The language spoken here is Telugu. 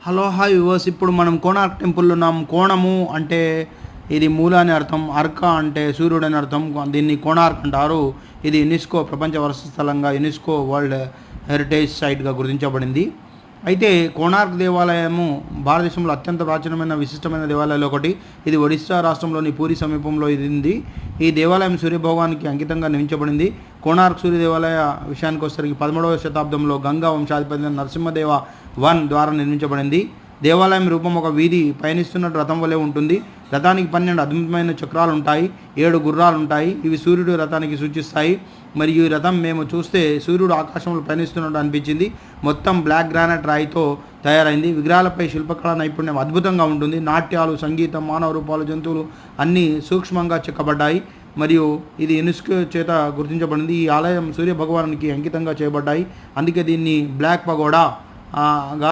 హలో హాయ్ వ్యూవర్స్, ఇప్పుడు మనం కోణార్క్ టెంపుల్లో ఉన్నాం. కోణము అంటే ఇది మూల అని అర్థం, అర్క అంటే సూర్యుడు అని అర్థం. దీన్ని కోణార్క్ అంటారు. ఇది యునెస్కో ప్రపంచ వారసత్వ స్థలంగా, యునెస్కో వరల్డ్ హెరిటేజ్ సైట్గా గుర్తించబడింది. అయితే కోణార్క్ దేవాలయము భారతదేశంలో అత్యంత ప్రాచీనమైన విశిష్టమైన దేవాలయాలు ఒకటి. ఇది ఒడిశా రాష్ట్రంలోని పూరి సమీపంలో ఇది ఉంది. ఈ దేవాలయం సూర్యభగవానికి అంకితంగా నిర్మించబడింది. కోణార్క్ సూర్య దేవాలయ విషయానికి వచ్చేసరికి 13వ శతాబ్దంలో గంగా వంశాధిపతి నరసింహదేవ వన్ ద్వారా నిర్మించబడింది. దేవాలయం రూపం ఒక వీధి పయనిస్తున్నట్టు రథం వలె ఉంటుంది. రథానికి 12 అద్భుతమైన చక్రాలు ఉంటాయి, 7 గుర్రాలు ఉంటాయి. ఇవి సూర్యుడు రథానికి సూచిస్తాయి. మరియు ఈ రథం మేము చూస్తే సూర్యుడు ఆకాశంలో పయనిస్తున్నట్టు అనిపించింది. మొత్తం బ్లాక్ గ్రానైట్ రాయితో తయారైంది. విగ్రహాలపై శిల్పకళా నైపుణ్యం అద్భుతంగా ఉంటుంది. నాట్యాలు, సంగీతం, మానవ రూపాలు, జంతువులు అన్నీ సూక్ష్మంగా చెక్కబడ్డాయి. మరియు ఇది యునెస్కో చేత గుర్తించబడింది. ఈ ఆలయం సూర్య భగవానునికి అంకితంగా చేయబడ్డాయి. అందుకే దీన్ని బ్లాక్ పగోడా